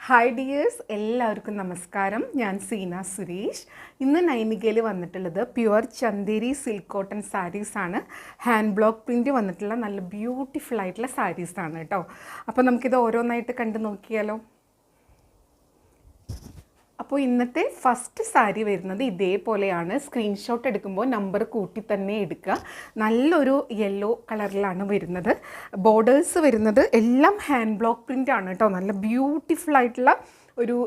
Hi dears, എല്ലാവർക്കും നമസ്കാരം. ഞാൻ സീന സുരേഷ്. ഇന്ന് നൈനികയിൽ വന്നിട്ടുള്ളത് പ്യുവർ ചന്തേരി സിൽക്ക് കോട്ടൺ സാരീസാണ്. ഹാൻഡ് ബ്ലോക്ക് പ്രിൻറ്റ് വന്നിട്ടുള്ള നല്ല ബ്യൂട്ടിഫുൾ ആയിട്ടുള്ള സാരീസാണ് കേട്ടോ. അപ്പോൾ നമുക്കിത് ഓരോന്നായിട്ട് കണ്ടു നോക്കിയാലോ. അപ്പോൾ ഇന്നത്തെ ഫസ്റ്റ് സാരി വരുന്നത് ഇതേപോലെയാണ്. സ്ക്രീൻഷോട്ട് എടുക്കുമ്പോൾ നമ്പർ കൂട്ടി തന്നെ എടുക്കുക. നല്ലൊരു യെല്ലോ കളറിലാണ് വരുന്നത്. ബോർഡേഴ്സ് വരുന്നത് എല്ലാം ഹാൻഡ് ബ്ലോക്ക് പ്രിൻ്റ് ആണ് കേട്ടോ. നല്ല ബ്യൂട്ടിഫുൾ ആയിട്ടുള്ള ഒരു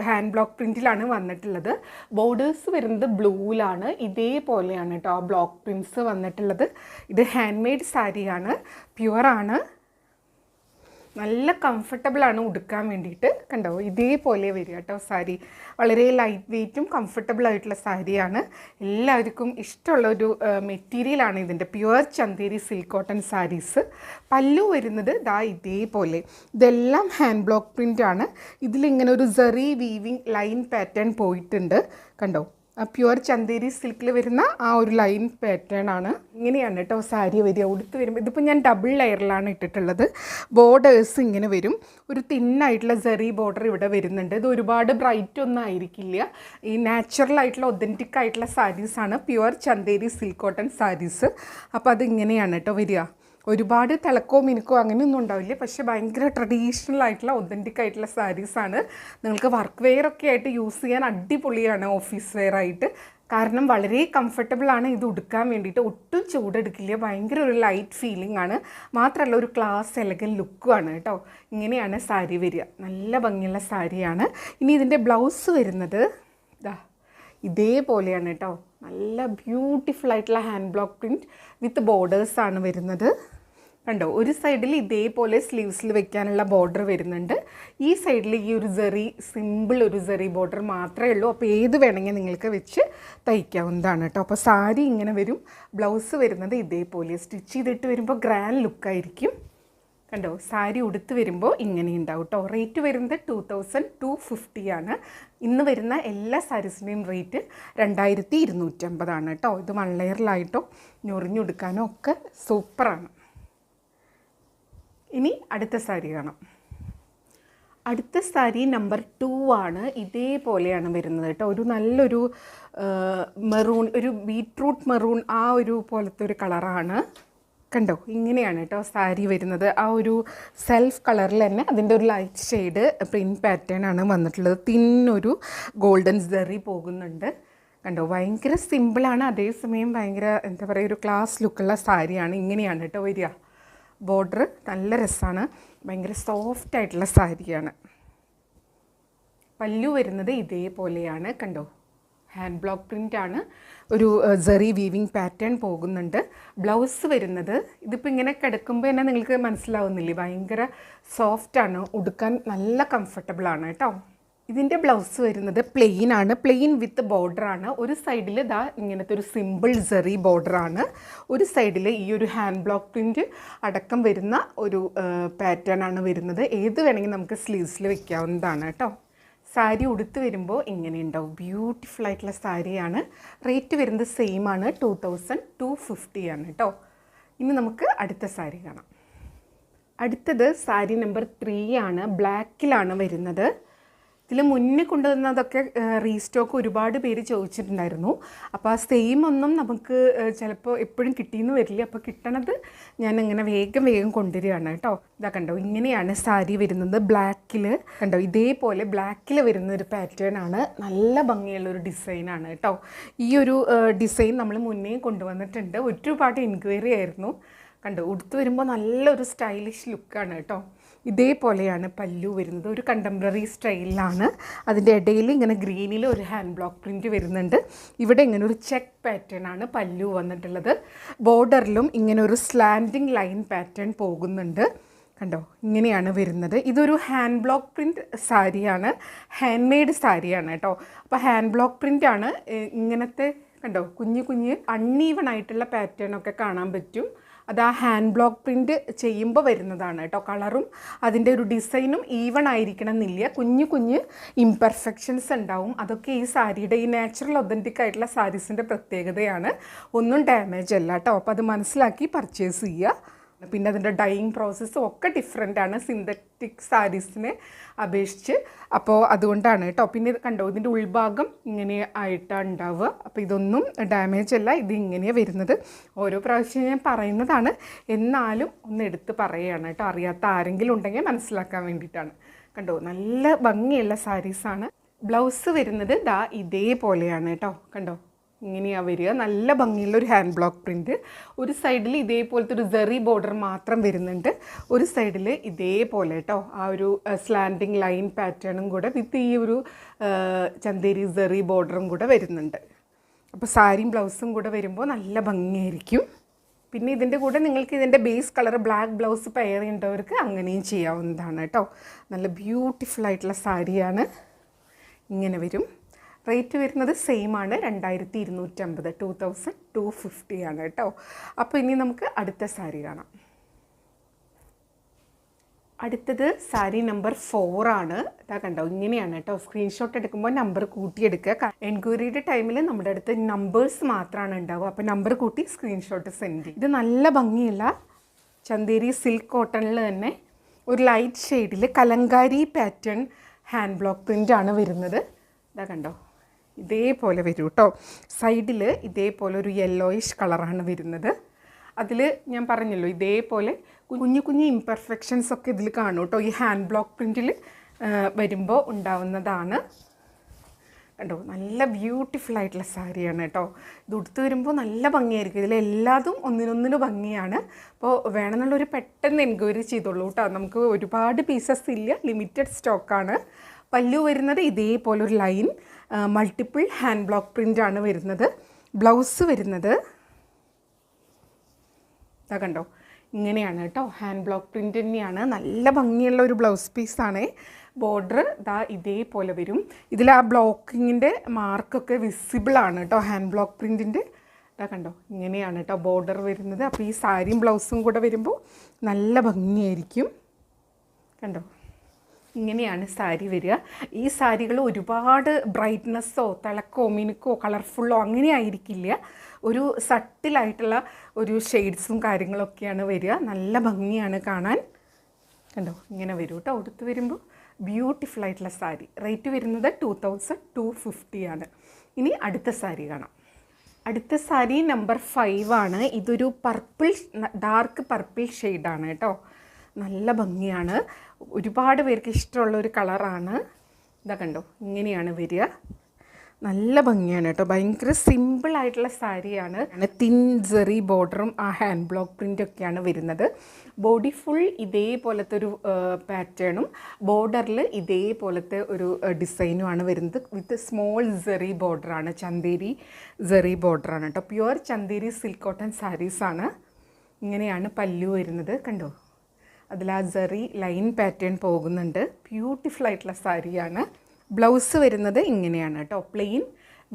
ഹാൻഡ് ബ്ലോക്ക് പ്രിൻറ്റിലാണ് വന്നിട്ടുള്ളത്. ബോർഡേഴ്സ് വരുന്നത് ബ്ലൂവിലാണ്. ഇതേപോലെയാണ് കേട്ടോ ആ ബ്ലോക്ക് പ്രിൻറ്റ്സ് വന്നിട്ടുള്ളത്. ഇത് ഹാൻഡ് മെയ്ഡ് സാരിയാണ്, പ്യുവറാണ്. നല്ല കംഫർട്ടബിളാണ് ഉടുക്കാൻ വേണ്ടിയിട്ട്. കണ്ടോ, ഇതേപോലെ വരിക കേട്ടോ സാരി. വളരെ ലൈറ്റ് വെയ്റ്റും കംഫർട്ടബിൾ ആയിട്ടുള്ള സാരിയാണ്. എല്ലാവർക്കും ഇഷ്ടമുള്ളൊരു മെറ്റീരിയലാണ് ഇതിൻ്റെ pure Chanderi silk cotton saris. Pallu വരുന്നത് ദാ ഇതേപോലെ. ഇതെല്ലാം ഹാൻഡ് ബ്ലോക്ക് പ്രിൻ്റ് ആണ്. ഇതിലിങ്ങനെ ഒരു സെറി വീവിങ് ലൈൻ പാറ്റേൺ പോയിട്ടുണ്ട്. കണ്ടോ, പ്യുവർ ചന്തേരി സിൽക്കിൽ വരുന്ന ആ ഒരു ലൈൻ പാറ്റേൺ ആണ്. ഇങ്ങനെയാണ് കേട്ടോ സാരി വരിക. ഉടുത്ത് വരുമ്പോൾ ഇതിപ്പോൾ ഞാൻ ഡബിൾ ലെയറിലാണ് ഇട്ടിട്ടുള്ളത്. ബോർഡേഴ്സ് ഇങ്ങനെ വരും. ഒരു തിന്നായിട്ടുള്ള സെറി ബോർഡർ ഇവിടെ വരുന്നുണ്ട്. ഇത് ഒരുപാട് ബ്രൈറ്റ് ഒന്നും ആയിരിക്കില്ല. ഈ നാച്ചുറൽ ആയിട്ടുള്ള ഒതൻറ്റിക് ആയിട്ടുള്ള സാരീസാണ് pure Chanderi silk cotton saris. അപ്പോൾ അതിങ്ങനെയാണ് കേട്ടോ വരിക. ഒരുപാട് തിളക്കോ മിനുക്കോ അങ്ങനെയൊന്നും ഉണ്ടാവില്ല. പക്ഷേ ഭയങ്കര ട്രഡീഷണൽ ആയിട്ടുള്ള ഒതൻറ്റിക് ആയിട്ടുള്ള സാരീസാണ്. നിങ്ങൾക്ക് വർക്ക് വെയർ ഒക്കെ ആയിട്ട് യൂസ് ചെയ്യാൻ അടിപൊളിയാണ്, ഓഫീസ് വെയർ ആയിട്ട്. കാരണം വളരെ കംഫർട്ടബിളാണ് ഇത് ഉടുക്കാൻ വേണ്ടിയിട്ട്. ഒട്ടും ചൂടെടുക്കില്ല. ഭയങ്കര ഒരു ലൈറ്റ് ഫീലിംഗ് ആണ്. മാത്രമല്ല ഒരു ക്ലാസ് എലഗൻ ലുക്കുമാണ് കേട്ടോ. ഇങ്ങനെയാണ് സാരി വരിക. നല്ല ഭംഗിയുള്ള സാരിയാണ്. ഇനി ഇതിൻ്റെ ബ്ലൗസ് വരുന്നത് ഇതാ ഇതേപോലെയാണ് കേട്ടോ. നല്ല ബ്യൂട്ടിഫുൾ ആയിട്ടുള്ള ഹാൻഡ് ബ്ലോക്ക് പ്രിൻറ്റ് വിത്ത് ബോർഡേഴ്സാണ് വരുന്നത്. കണ്ടോ, ഒരു സൈഡിൽ ഇതേപോലെ സ്ലീവ്സിൽ വെക്കാനുള്ള ബോർഡർ വരുന്നുണ്ട്. ഈ സൈഡിൽ ഈ ഒരു സെറി, സിമ്പിൾ ഒരു സെറി ബോർഡർ മാത്രമേ ഉള്ളൂ. അപ്പോൾ ഏത് വേണമെങ്കിൽ നിങ്ങൾക്ക് വെച്ച് തയ്ക്കാവുന്നതാണ് കേട്ടോ. അപ്പോൾ സാരി ഇങ്ങനെ വരും. ബ്ലൗസ് വരുന്നത് ഇതേപോലെ സ്റ്റിച്ച് ചെയ്തിട്ട് വരുമ്പോൾ ഗ്രാൻഡ് ലുക്കായിരിക്കും. കണ്ടോ, സാരി ഉടുത്ത് വരുമ്പോൾ ഇങ്ങനെ ഉണ്ടാവും കേട്ടോ. റേറ്റ് വരുന്നത് 2250 ആണ്. ഇന്ന് വരുന്ന എല്ലാ സാരീസിൻ്റെയും റേറ്റ് 2250 കേട്ടോ. ഇത് 1 ലെയറിലായിട്ടോ ഞൊറിഞ്ഞുടുക്കാനോ ഒക്കെ സൂപ്പറാണ്. ഇനി അടുത്ത സാരി കാണാം. അടുത്ത സാരി നമ്പർ 2 ആണ്. ഇതേപോലെയാണ് വരുന്നത് കേട്ടോ. ഒരു നല്ലൊരു മെറൂൺ, ഒരു ബീട്രൂട്ട് മെറൂൺ ആ ഒരു പോലത്തെ ഒരു കളറാണ്. കണ്ടോ, ഇങ്ങനെയാണ് കേട്ടോ സാരി വരുന്നത്. ആ ഒരു സെൽഫ് കളറിൽ തന്നെ അതിൻ്റെ ഒരു ലൈറ്റ് ഷെയ്ഡ് പ്രിൻറ്റ് പാറ്റേൺ ആണ് വന്നിട്ടുള്ളത്. തിന്നൊരു ഗോൾഡൻ സെറി പോകുന്നുണ്ട്. കണ്ടോ, ഭയങ്കര സിമ്പിളാണ്, അതേസമയം ഭയങ്കര എന്താ പറയുക ഒരു ക്ലാസ് ലുക്കുള്ള സാരിയാണ്. ഇങ്ങനെയാണ് കേട്ടോ വരിക. ബോർഡർ നല്ല രസമാണ്. ഭയങ്കര സോഫ്റ്റ് ആയിട്ടുള്ള സാരിയാണ്. പല്ലു വരുന്നത് ഇതേപോലെയാണ്. കണ്ടോ, ഹാൻഡ് ബ്ലോക്ക് പ്രിൻ്റ് ആണ്. ഒരു സെറി വീവിങ് പാറ്റേൺ പോകുന്നുണ്ട്. ബ്ലൗസ് വരുന്നത് ഇതിപ്പോൾ ഇങ്ങനെ കിടക്കുമ്പോൾ തന്നെ നിങ്ങൾക്ക് മനസ്സിലാവുന്നില്ലേ, ഭയങ്കര സോഫ്റ്റാണ്. ഉടുക്കാൻ നല്ല കംഫർട്ടബിളാണ് കേട്ടോ. ഇതിൻ്റെ ബ്ലൗസ് വരുന്നത് പ്ലെയിൻ ആണ്. Plane with ബോർഡറാണ്. ഒരു സൈഡിൽ ഇതാ ഇങ്ങനത്തെ ഒരു സിമ്പിൾ സെറി ബോർഡറാണ്. ഒരു സൈഡിൽ ഈ ഒരു ഹാൻഡ് ബ്ലോക്ക് പ്രിൻറ്റ് അടക്കം വരുന്ന ഒരു പാറ്റേൺ ആണ് വരുന്നത്. ഏത് വേണമെങ്കിൽ നമുക്ക് സ്ലീവ്സിൽ വെക്കാവുന്നതാണ് കേട്ടോ. സാരി ഉടുത്ത് വരുമ്പോൾ ഇങ്ങനെ ഉണ്ടാവും. ബ്യൂട്ടിഫുൾ ആയിട്ടുള്ള സാരിയാണ്. റേറ്റ് വരുന്നത് സെയിം ആണ്, 2250 ആണ് കേട്ടോ. ഇനി നമുക്ക് അടുത്ത സാരി കാണാം. അടുത്തത് സാരി നമ്പർ 3 ആണ്. ബ്ലാക്കിലാണ് വരുന്നത്. ഇതിൽ മുന്നേ കൊണ്ടുവന്നതൊക്കെ റീസ്റ്റോക്ക് ഒരുപാട് പേര് ചോദിച്ചിട്ടുണ്ടായിരുന്നു. അപ്പോൾ ആ സെയിം ഒന്നും നമുക്ക് ചിലപ്പോൾ എപ്പോഴും കിട്ടിയെന്ന് വരില്ല. അപ്പോൾ കിട്ടണത് ഞാൻ അങ്ങനെ വേഗം കൊണ്ടുവരികയാണ് കേട്ടോ. ഇതാ കണ്ടോ, ഇങ്ങനെയാണ് സാരി വരുന്നത്. ബ്ലാക്കിൽ കണ്ടോ, ഇതേപോലെ ബ്ലാക്കിൽ വരുന്ന ഒരു പാറ്റേൺ ആണ്. നല്ല ഭംഗിയുള്ളൊരു ഡിസൈനാണ് കേട്ടോ. ഈ ഒരു ഡിസൈൻ നമ്മൾ മുന്നേ കൊണ്ടുവന്നിട്ടുണ്ട്. ഒരുപാട് എൻക്വയറി ആയിരുന്നു. കണ്ടോ, ഉടുത്ത് വരുമ്പോൾ നല്ലൊരു സ്റ്റൈലിഷ് ലുക്കാണ് കേട്ടോ. ഇതേപോലെയാണ് പല്ലു വരുന്നത്. ഒരു കണ്ടംപററി സ്റ്റൈലിലാണ്. അതിൻ്റെ ഇടയിൽ ഇങ്ങനെ ഗ്രീനിൽ ഒരു ഹാൻഡ് ബ്ലോക്ക് പ്രിൻറ്റ് വരുന്നുണ്ട്. ഇവിടെ ഇങ്ങനെ ഒരു ചെക്ക് പാറ്റേൺ ആണ് പല്ലു വന്നിട്ടുള്ളത്. ബോർഡറിലും ഇങ്ങനെ ഒരു സ്ലാൻഡിങ് ലൈൻ പാറ്റേൺ പോകുന്നുണ്ട്. കണ്ടോ, ഇങ്ങനെയാണ് വരുന്നത്. ഇതൊരു ഹാൻഡ് ബ്ലോക്ക് പ്രിൻറ്റ് സാരിയാണ്, ഹാൻഡ് മെയ്ഡ് സാരിയാണ് കേട്ടോ. അപ്പോൾ ഹാൻഡ് ബ്ലോക്ക് പ്രിൻ്റ് ആണ്. ഇങ്ങനത്തെ കണ്ടോ കുഞ്ഞ് അൺഈവൺ ആയിട്ടുള്ള പാറ്റേൺ ഒക്കെ കാണാൻ പറ്റും. അത് ആ ഹാൻഡ് ബ്ലോക്ക് പ്രിൻറ്റ് ചെയ്യുമ്പോൾ വരുന്നതാണ് കേട്ടോ. കളറും അതിൻ്റെ ഒരു ഡിസൈനും ഈവൺ ആയിരിക്കണം എന്നില്ല. കുഞ്ഞ് ഇംപെർഫെക്ഷൻസ് ഉണ്ടാവും. അതൊക്കെ ഈ സാരിയുടെ, ഈ നാച്ചുറൽ ഒതൻറ്റിക് ആയിട്ടുള്ള സാരീസിൻ്റെ പ്രത്യേകതയാണ്. ഒന്നും ഡാമേജ് അല്ല കേട്ടോ. അപ്പോൾ അത് മനസ്സിലാക്കി പർച്ചേസ് ചെയ്യുക. പിന്നെ അതിൻ്റെ ഡൈയിങ് പ്രോസസ്സും ഒക്കെ ഡിഫറെൻ്റ് ആണ് സിന്തറ്റിക് സാരീസിനെ അപേക്ഷിച്ച്. അപ്പോൾ അതുകൊണ്ടാണ് കേട്ടോ. പിന്നെ ഇത് കണ്ടോ, ഇതിൻ്റെ ഉൾഭാഗം ഇങ്ങനെ ആയിട്ടാണ് ഉണ്ടാവുക. അപ്പോൾ ഇതൊന്നും ഡാമേജ് അല്ല, ഇത് ഇങ്ങനെയാണ് വരുന്നത്. ഓരോ പ്രാവശ്യം ഞാൻ പറയുന്നതാണ്, എന്നാലും ഒന്ന് എടുത്ത് പറയുകയാണ് കേട്ടോ, അറിയാത്ത ആരെങ്കിലും ഉണ്ടെങ്കിൽ മനസ്സിലാക്കാൻ വേണ്ടിയിട്ടാണ്. കണ്ടോ, നല്ല ഭംഗിയുള്ള സാരീസാണ്. ബ്ലൗസ് വരുന്നത് ദാ ഇതേപോലെയാണ് കേട്ടോ. കണ്ടോ, ഇങ്ങനെയാണ് വരിക. നല്ല ഭംഗിയുള്ള ഒരു ഹാൻഡ് ബ്ലോക്ക് പ്രിൻറ്റ്. ഒരു സൈഡിൽ ഇതേപോലത്തെ ഒരു സെറി ബോർഡർ മാത്രം വരുന്നുണ്ട്, ഒരു സൈഡിൽ ഇതേപോലെ കേട്ടോ ആ ഒരു സ്ലാൻഡിങ് ലൈൻ പാറ്റേണും കൂടെ വിത്ത് ഈ ഒരു ചന്തേരി സെറി ബോർഡറും കൂടെ വരുന്നുണ്ട്. അപ്പോൾ സാരിയും ബ്ലൗസും കൂടെ വരുമ്പോൾ നല്ല ഭംഗിയായിരിക്കും. പിന്നെ ഇതിൻ്റെ കൂടെ നിങ്ങൾക്ക് ഇതിൻ്റെ base colour black blouse pair ചെയ്യേണ്ടവർക്ക് അങ്ങനെയും ചെയ്യാവുന്നതാണ് കേട്ടോ. നല്ല ബ്യൂട്ടിഫുൾ ആയിട്ടുള്ള സാരിയാണ്. ഇങ്ങനെ വരും. റേറ്റ് വരുന്നത് സെയിം ആണ്, 2250, 2250 ആണ് കേട്ടോ. അപ്പോൾ ഇനി നമുക്ക് അടുത്ത സാരി കാണാം. അടുത്തത് സാരി നമ്പർ 4 ആണ്. ഇതാ കണ്ടോ, ഇങ്ങനെയാണ് കേട്ടോ. സ്ക്രീൻഷോട്ട് എടുക്കുമ്പോൾ നമ്പർ കൂട്ടിയെടുക്കുക. എൻക്വയറിയുടെ ടൈമിൽ നമ്മുടെ അടുത്ത് നമ്പേഴ്സ് മാത്രമാണ് ഉണ്ടാവുക, അപ്പോൾ നമ്പർ കൂട്ടി സ്ക്രീൻഷോട്ട് സെൻഡ് ചെയ്യും. ഇത് നല്ല ഭംഗിയുള്ള ചന്തേരി സിൽക്ക് കോട്ടണിൽ തന്നെ ഒരു ലൈറ്റ് ഷെയ്ഡിൽ കലങ്കാരി പാറ്റേൺ ഹാൻഡ് ബ്ലോക്ക് പ്രിൻ്റാണ് വരുന്നത്. ഇതാ കണ്ടോ, ഇതേപോലെ വരും കേട്ടോ. സൈഡിൽ ഇതേപോലെ ഒരു യെല്ലോയിഷ് കളറാണ് വരുന്നത്. അതിൽ ഞാൻ പറഞ്ഞല്ലോ, ഇതേപോലെ കുഞ്ഞു കുഞ്ഞു ഇംപെർഫെക്ഷൻസ് ഒക്കെ ഇതിൽ കാണും കേട്ടോ. ഈ ഹാൻഡ് ബ്ലോക്ക് പ്രിൻറ്റിൽ വരുമ്പോൾ ഉണ്ടാവുന്നതാണ്. കണ്ടോ, നല്ല ബ്യൂട്ടിഫുൾ ആയിട്ടുള്ള സാരിയാണ് കേട്ടോ. ഇത് ഉടുത്ത് വരുമ്പോൾ നല്ല ഭംഗിയായിരിക്കും. ഇതിലെല്ലാതും ഒന്നിനൊന്നിന് ഭംഗിയാണ്. അപ്പോൾ വേണമെന്നുള്ളൊരു പെട്ടെന്ന് എൻക്വയറി ചെയ്തോളൂ കേട്ടോ. നമുക്ക് ഒരുപാട് പീസസ് ഇല്ല, ലിമിറ്റഡ് സ്റ്റോക്കാണ്. പല്ലു വരുന്നത് ഇതേപോലെ ഒരു ലൈൻ മൾട്ടിപ്പിൾ ഹാൻഡ് ബ്ലോക്ക് പ്രിൻ്റാണ് വരുന്നത്. ബ്ലൗസ് വരുന്നത് ഇതാ കണ്ടോ, ഇങ്ങനെയാണ് കേട്ടോ. ഹാൻഡ് ബ്ലോക്ക് പ്രിൻ്റ് തന്നെയാണ്. നല്ല ഭംഗിയുള്ള ഒരു ബ്ലൗസ് പീസാണ്. ബോർഡർ ദാ ഇതേപോലെ വരും. ഇതിൽ ആ ബ്ലോക്കിങ്ങിൻ്റെ മാർക്കൊക്കെ വിസിബിളാണ് കേട്ടോ ഹാൻഡ് ബ്ലോക്ക് പ്രിൻറ്റിൻ്റെ. ഇതാ കണ്ടോ, ഇങ്ങനെയാണ് കേട്ടോ ബോർഡർ വരുന്നത്. അപ്പോൾ ഈ സാരിയും ബ്ലൗസും കൂടെ വരുമ്പോൾ നല്ല ഭംഗിയായിരിക്കും. കണ്ടോ, ഇങ്ങനെയാണ് സാരി വരിക. ഈ സാരികൾ ഒരുപാട് ബ്രൈറ്റ്നെസ്സോ തിളക്കോ മിനുക്കോ കളർഫുള്ളോ അങ്ങനെ ആയിരിക്കില്ല. ഒരു സട്ടിലായിട്ടുള്ള ഒരു ഷെയ്ഡ്സും കാര്യങ്ങളൊക്കെയാണ് വരിക. നല്ല ഭംഗിയാണ് കാണാൻ. കണ്ടോ, ഇങ്ങനെ വരും കേട്ടോ. ഉടുത്ത് വരുമ്പോൾ ബ്യൂട്ടിഫുൾ ആയിട്ടുള്ള സാരി. റേറ്റ് വരുന്നത് 2250 ആണ്. ഇനി അടുത്ത സാരി കാണാം. അടുത്ത സാരി നമ്പർ 5 ആണ്. ഇതൊരു പർപ്പിൾ, ഡാർക്ക് പർപ്പിൾ ഷെയ്ഡാണ് കേട്ടോ. നല്ല ഭംഗിയാണ്. ഒരുപാട് പേർക്ക് ഇഷ്ടമുള്ള ഒരു കളറാണ്. ഇതാ കണ്ടോ, ഇങ്ങനെയാണ് വരിക. നല്ല ഭംഗിയാണ് കേട്ടോ. ഭയങ്കര സിമ്പിളായിട്ടുള്ള സാരിയാണ്. തിൻ സെറി ബോർഡറും ആ ഹാൻഡ് ബ്ലോക്ക് പ്രിൻ്റൊക്കെയാണ് വരുന്നത്. ബോഡി ഫുൾ ഇതേപോലത്തെ ഒരു പാറ്റേണും ബോർഡറിൽ ഇതേപോലത്തെ ഒരു ഡിസൈനുമാണ് വരുന്നത്. വിത്ത് സ്മോൾ സെറി ബോർഡറാണ്, ചന്തേരി സെറി ബോർഡറാണ് കേട്ടോ. പ്യുവർ ചന്തേരി സിൽക്ക് കോട്ടൺ സാരീസാണ്. ഇങ്ങനെയാണ് പല്ലു വരുന്നത്. കണ്ടോ, അതിൽ ആ സെറി ലൈൻ പാറ്റേൺ പോകുന്നുണ്ട്. ബ്യൂട്ടിഫുൾ ആയിട്ടുള്ള സാരിയാണ്. ബ്ലൗസ് വരുന്നത് ഇങ്ങനെയാണ് കേട്ടോ. പ്ലെയിൻ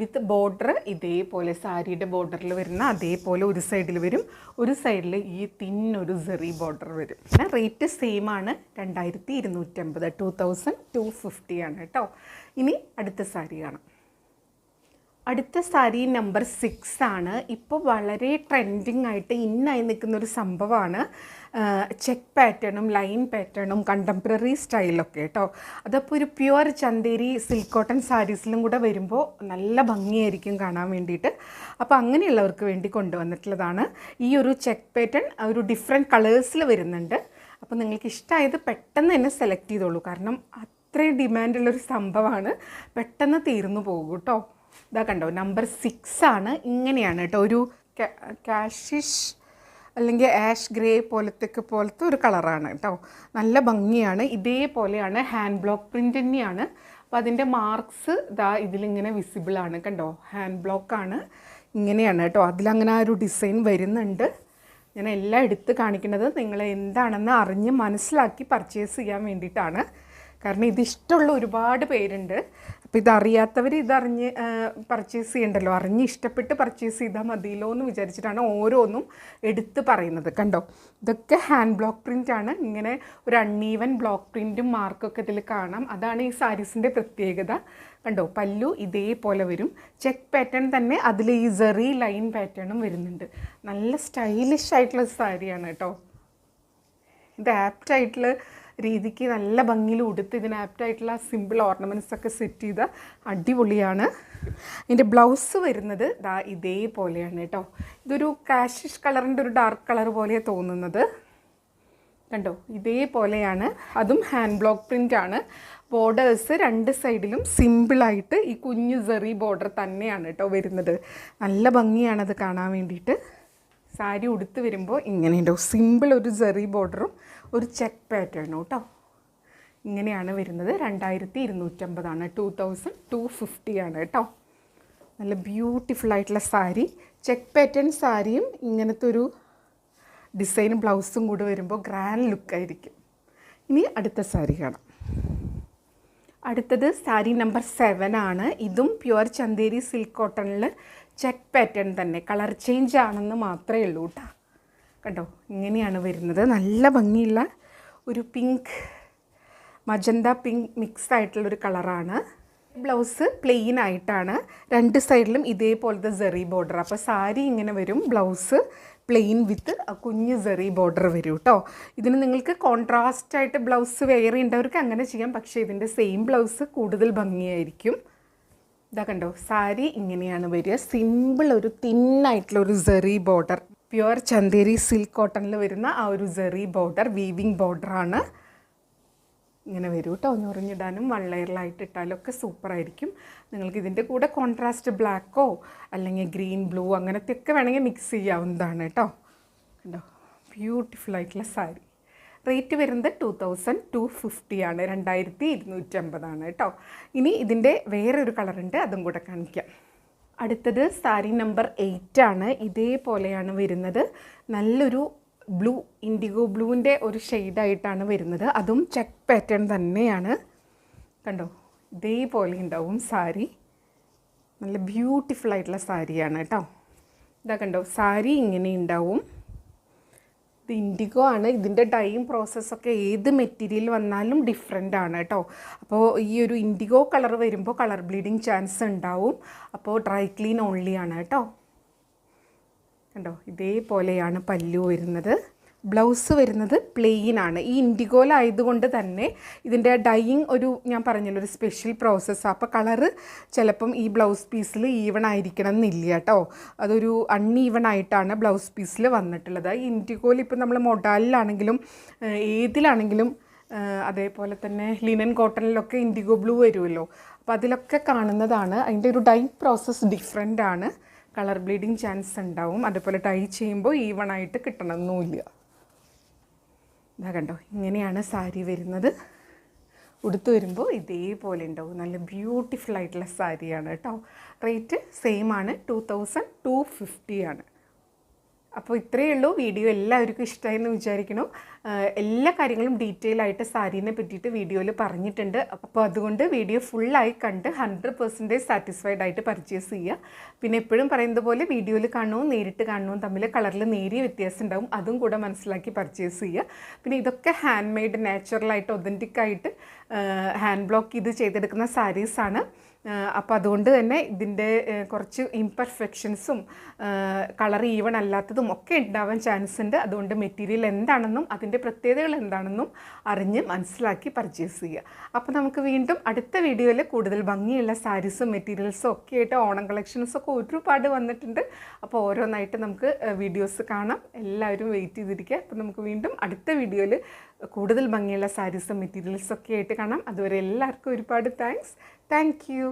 വിത്ത് ബോർഡർ ഇതേപോലെ സാരിയുടെ ബോർഡറിൽ വരുന്ന അതേപോലെ ഒരു സൈഡിൽ വരും, ഒരു സൈഡിൽ ഈ തിന്നൊരു സെറി ബോർഡർ വരും. റേറ്റ് സെയിം ആണ്, 2250, 2250 ആണ് കേട്ടോ. ഇനി അടുത്ത സാരി കാണാം. അടുത്ത സാരി നമ്പർ 6 ആണ്. ഇപ്പോൾ വളരെ ട്രെൻഡിങ് ആയിട്ട് ഇന്നായി നിൽക്കുന്നൊരു സംഭവമാണ് ചെക്ക് പാറ്റേണും ലൈൻ പാറ്റേണും കണ്ടംപററി സ്റ്റൈലൊക്കെ കേട്ടോ. അതപ്പോൾ ഒരു പ്യുവർ ചന്തേരി സിൽക്ക് കോട്ടൺ സാരീസിലും കൂടെ വരുമ്പോൾ നല്ല ഭംഗിയായിരിക്കും കാണാൻ വേണ്ടിയിട്ട്. അപ്പോൾ അങ്ങനെയുള്ളവർക്ക് വേണ്ടി കൊണ്ടുവന്നിട്ടുള്ളതാണ്. ഈ ഒരു ചെക്ക് പാറ്റേൺ ഒരു ഡിഫറെൻറ്റ് കളേഴ്സിൽ വരുന്നുണ്ട്. അപ്പോൾ നിങ്ങൾക്ക് ഇഷ്ടമായത് പെട്ടെന്ന് തന്നെ സെലക്ട് ചെയ്തോളൂ, കാരണം അത്രയും ഡിമാൻഡുള്ളൊരു സംഭവമാണ്. പെട്ടെന്ന് തീർന്നു പോകും കേട്ടോ. ഇതാ കണ്ടോ, നമ്പർ 6 ആണ്. ഇങ്ങനെയാണ് കേട്ടോ. ഒരു കാഷിഷ് അല്ലെങ്കിൽ ആഷ് ഗ്രേ പോലത്തെ ഒരു കളറാണ് കേട്ടോ. നല്ല ഭംഗിയാണ്. ഇതേപോലെയാണ് ഹാൻഡ് ബ്ലോക്ക് പ്രിൻ്റ് തന്നെയാണ്. അപ്പോൾ അതിൻ്റെ മാർക്സ് ഇതാ ഇതിലിങ്ങനെ വിസിബിളാണ്. കണ്ടോ, ഹാൻഡ് ബ്ലോക്കാണ്. ഇങ്ങനെയാണ് കേട്ടോ. അതിലങ്ങനെ ആ ഒരു ഡിസൈൻ വരുന്നുണ്ട്. ഞാൻ എല്ലാം എടുത്ത് കാണിക്കുന്നത് നിങ്ങൾ എന്താണെന്ന് അറിഞ്ഞ് മനസ്സിലാക്കി പർച്ചേസ് ചെയ്യാൻ വേണ്ടിയിട്ടാണ്. കാരണം ഇതിഷ്ടമുള്ള ഒരുപാട് പേരുണ്ട്. അപ്പോൾ ഇതറിയാത്തവർ ഇതറിഞ്ഞ് പർച്ചേസ് ചെയ്യണ്ടല്ലോ, അറിഞ്ഞ് ഇഷ്ടപ്പെട്ട് പർച്ചേസ് ചെയ്താൽ മതിയല്ലോ എന്ന് വിചാരിച്ചിട്ടാണ് ഓരോന്നും എടുത്ത് പറയുന്നത്. കണ്ടോ, ഇതൊക്കെ ഹാൻഡ് ബ്ലോക്ക് പ്രിൻ്റാണ്. ഇങ്ങനെ ഒരു അൺഈവൻ ബ്ലോക്ക് പ്രിൻറ്റും മാർക്കൊക്കെ ഇതിൽ കാണാം. അതാണ് ഈ സാരീസിൻ്റെ പ്രത്യേകത. കണ്ടോ, പല്ലു ഇതേപോലെ വരും. ചെക്ക് പാറ്റേൺ തന്നെ അതിൽ ഈ സെറി ലൈൻ പാറ്റേണും വരുന്നുണ്ട്. നല്ല സ്റ്റൈലിഷ് ആയിട്ടുള്ള സാരിയാണ് കേട്ടോ. ഇത് ആപ്റ്റായിട്ടുള്ള രീതിക്ക് നല്ല ഭംഗിയിൽ ഉടുത്ത് ഇതിന് ആപ്റ്റായിട്ടുള്ള സിമ്പിൾ ഓർണമെൻറ്റ്സ് ഒക്കെ സെറ്റ് ചെയ്ത അടിപൊളിയാണ്. ഇതിൻ്റെ ബ്ലൗസ് വരുന്നത് ദാ ഇതേപോലെയാണ് കേട്ടോ. ഇതൊരു കാഷിഷ് കളറിൻ്റെ ഒരു ഡാർക്ക് കളർ പോലെയാണ് തോന്നുന്നത്. കണ്ടോ, ഇതേപോലെയാണ്. അതും ഹാൻഡ് ബ്ലോക്ക് പ്രിൻ്റാണ്. ബോർഡേഴ്സ് രണ്ട് സൈഡിലും സിമ്പിളായിട്ട് ഈ കുഞ്ഞു സെറി ബോർഡർ തന്നെയാണ് കേട്ടോ വരുന്നത്. നല്ല ഭംഗിയാണത് കാണാൻ വേണ്ടിയിട്ട്. സാരി ഉടുത്ത് വരുമ്പോൾ ഇങ്ങനെയുണ്ടാവും. സിമ്പിൾ ഒരു സെറി ബോർഡറും ഒരു ചെക്ക് പാറ്റേണും കേട്ടോ. ഇങ്ങനെയാണ് വരുന്നത്. 2250 2250 ആണ് കേട്ടോ. നല്ല ബ്യൂട്ടിഫുൾ ആയിട്ടുള്ള സാരി. ചെക്ക് പാറ്റേൺ സാരിയും ഇങ്ങനത്തെ ഒരു ഡിസൈനും ബ്ലൗസും കൂടെ വരുമ്പോൾ ഗ്രാൻഡ് ലുക്കായിരിക്കും. ഇനി അടുത്ത സാരി കാണാം. അടുത്തത് സാരി നമ്പർ 7 ആണ്. ഇതും പ്യുവർ ചന്തേരി സിൽക്ക് കോട്ടണിൽ ചെക്ക് പാറ്റേൺ തന്നെ. കളർ ചേഞ്ച് ആണെന്ന് മാത്രമേ ഉള്ളൂ കേട്ടോ. കണ്ടോ, ഇങ്ങനെയാണ് വരുന്നത്. നല്ല ഭംഗിയുള്ള ഒരു പിങ്ക് മജന്ത പിങ്ക് മിക്സ് ആയിട്ടുള്ളൊരു കളറാണ്. ബ്ലൗസ് പ്ലെയിൻ ആയിട്ടാണ്. രണ്ട് സൈഡിലും ഇതേപോലത്തെ സെറി ബോർഡർ. അപ്പോൾ സാരി ഇങ്ങനെ വരും, ബ്ലൗസ് പ്ലെയിൻ വിത്ത് കുഞ്ഞ് സെറി ബോർഡർ വരും കേട്ടോ. ഇതിന് നിങ്ങൾക്ക് കോൺട്രാസ്റ്റായിട്ട് ബ്ലൗസ് വെയർ ചെയ്യേണ്ടവർക്ക് അങ്ങനെ ചെയ്യാം. പക്ഷേ ഇതിൻ്റെ സെയിം ബ്ലൗസ് കൂടുതൽ ഭംഗിയായിരിക്കും. ഇതാ കണ്ടോ, സാരി ഇങ്ങനെയാണ് വരിക. സിമ്പിൾ ഒരു തിന്നായിട്ടുള്ളൊരു സെറി ബോർഡർ. പ്യുവർ ചന്തേരി സിൽക്ക് കോട്ടണിൽ വരുന്ന ആ ഒരു സെറി ബോർഡർ വീവിങ് ബോർഡറാണ്. ഇങ്ങനെ വരും കേട്ടോ. ഞൊറിഞ്ഞിടാനും വൺ ലെയറിലായിട്ട് ഇട്ടാലും ഒക്കെ സൂപ്പറായിരിക്കും. നിങ്ങൾക്ക് ഇതിൻ്റെ കൂടെ കോൺട്രാസ്റ്റ് ബ്ലാക്കോ അല്ലെങ്കിൽ ഗ്രീൻ ബ്ലൂ അങ്ങനത്തെയൊക്കെ വേണമെങ്കിൽ മിക്സ് ചെയ്യാവുന്നതാണ് കേട്ടോ. കണ്ടോ, ബ്യൂട്ടിഫുൾ ആയിട്ടുള്ള സാരി. റേറ്റ് വരുന്നത് 2250 ആണ്. 2250 കേട്ടോ. ഇനി ഇതിൻ്റെ വേറൊരു കളറുണ്ട്, അതും കൂടെ കാണിക്കാം. അടുത്തത് സാരി നമ്പർ 8 ആണ്. ഇതേപോലെയാണ് വരുന്നത്. നല്ലൊരു ബ്ലൂ, ഇൻഡിഗോ ബ്ലൂവിൻ്റെ ഒരു ഷെയ്ഡായിട്ടാണ് വരുന്നത്. അതും ചെക്ക് പാറ്റേൺ തന്നെയാണ്. കണ്ടോ, ഇതേപോലെ ഉണ്ടാവും സാരി. നല്ല ബ്യൂട്ടിഫുൾ ആയിട്ടുള്ള സാരിയാണ് കേട്ടോ. ഇതാ കണ്ടോ, സാരി ഇങ്ങനെ ഉണ്ടാവും. ഇത് ഇൻഡിഗോ ആണ്. ഇതിൻ്റെ ഡൈയിങ് പ്രോസസ്സൊക്കെ ഏത് മെറ്റീരിയൽ വന്നാലും ഡിഫറെൻ്റ് ആണ് കേട്ടോ. അപ്പോൾ ഈ ഒരു ഇൻഡിഗോ കളർ വരുമ്പോൾ കളർ ബ്ലീഡിങ് ചാൻസ് ഉണ്ടാവും. അപ്പോൾ ഡ്രൈ ക്ലീൻ ഓൺലി ആണ് കേട്ടോ. കണ്ടോ, ഇതേപോലെയാണ് പല്ലു വരുന്നത്. ബ്ലൗസ് വരുന്നത് പ്ലെയിൻ ആണ്. ഈ ഇൻഡിഗോയിലായതുകൊണ്ട് തന്നെ ഇതിൻ്റെ ഡൈയിങ് ഒരു ഞാൻ പറഞ്ഞല്ലോ ഒരു സ്പെഷ്യൽ പ്രോസസ്സാണ്. അപ്പോൾ കളറ് ചിലപ്പം ഈ ബ്ലൗസ് പീസിൽ ഈവൺ ആയിരിക്കണം എന്നില്ല കേട്ടോ. അതൊരു അൺഈവൺ ആയിട്ടാണ് ബ്ലൗസ് പീസിൽ വന്നിട്ടുള്ളത്. ഈ ഇൻഡിഗോയിൽ ഇപ്പോൾ നമ്മൾ മൊഡാലിലാണെങ്കിലും ഏതിലാണെങ്കിലും അതേപോലെ തന്നെ ലിനൻ കോട്ടണിലൊക്കെ ഇൻഡിഗോ ബ്ലൂ വരുമല്ലോ. അപ്പോൾ അതിലൊക്കെ കാണുന്നതാണ്. അതിൻ്റെ ഒരു ഡൈ പ്രോസസ്സ് ഡിഫറെൻ്റ് ആണ്. കളർ ബ്ലീഡിങ് ചാൻസ് ഉണ്ടാവും. അതുപോലെ ഡൈ ചെയ്യുമ്പോൾ ഈവൺ ആയിട്ട് കിട്ടണമെന്നില്ല. ഇതാ കണ്ടോ, ഇങ്ങനെയാണ് സാരി വരുന്നത്. ഉടുത്ത് വരുമ്പോൾ ഇതേപോലെ ഉണ്ടാവും. നല്ല ബ്യൂട്ടിഫുൾ ആയിട്ടുള്ള സാരിയാണ് കേട്ടോ. റേറ്റ് സെയിം ആണ്, 2250 ആണ്. അപ്പോൾ ഇത്രയേ ഉള്ളൂ. വീഡിയോ എല്ലാവർക്കും ഇഷ്ടമായെന്ന് വിചാരിക്കണം. എല്ലാ കാര്യങ്ങളും ഡീറ്റെയിൽ ആയിട്ട് സാരീനെ പറ്റിയിട്ട് വീഡിയോയിൽ പറഞ്ഞിട്ടുണ്ട്. അപ്പോൾ അതുകൊണ്ട് വീഡിയോ ഫുള്ളായി കണ്ട് 100% സാറ്റിസ്ഫൈഡ് ആയിട്ട് പർച്ചേസ് ചെയ്യുക. പിന്നെ എപ്പോഴും പറയുന്നത് പോലെ വീഡിയോയിൽ കാണുന്നതും നേരിട്ട് കാണുന്നതും തമ്മിൽ കളറിൽ നേരിയ വ്യത്യാസം ഉണ്ടാവും. അതും കൂടെ മനസ്സിലാക്കി പർച്ചേസ് ചെയ്യുക. പിന്നെ ഇതൊക്കെ ഹാൻഡ് മെയ്ഡ് നാച്ചുറലായിട്ട് ഒതൻറ്റിക്കായിട്ട് ഹാൻഡ് ബ്ലോക്ക് ചെയ്ത് ചെയ്തെടുക്കുന്ന സാരീസാണ്. അപ്പോൾ അതുകൊണ്ട് തന്നെ ഇതിൻ്റെ കുറച്ച് ഇംപെർഫെക്ഷൻസും കളർ ഈവൺ അല്ലാത്തതും ഒക്കെ ഉണ്ടാവാൻ ചാൻസ് ഉണ്ട്. അതുകൊണ്ട് മെറ്റീരിയൽ എന്താണെന്നും അതിൻ്റെ പ്രത്യേകതകൾ എന്താണെന്നും അറിഞ്ഞ് മനസ്സിലാക്കി പർച്ചേസ് ചെയ്യുക. അപ്പോൾ നമുക്ക് വീണ്ടും അടുത്ത വീഡിയോയിൽ കൂടുതൽ ഭംഗിയുള്ള സാരീസും മെറ്റീരിയൽസും ഒക്കെ ആയിട്ട് ഓണം കളക്ഷൻസൊക്കെ ഒരുപാട് വന്നിട്ടുണ്ട്. അപ്പോൾ ഓരോന്നായിട്ട് നമുക്ക് വീഡിയോസ് കാണാം. എല്ലാവരും വെയിറ്റ് ചെയ്തിരിക്കുക. അപ്പോൾ നമുക്ക് വീണ്ടും അടുത്ത വീഡിയോയിൽ കൂടുതൽ ഭംഗിയുള്ള സാരീസും മെറ്റീരിയൽസൊക്കെ ആയിട്ട് കാണാം. അതുവരെ എല്ലാവർക്കും ഒരുപാട് താങ്ക്സ്. Thank you.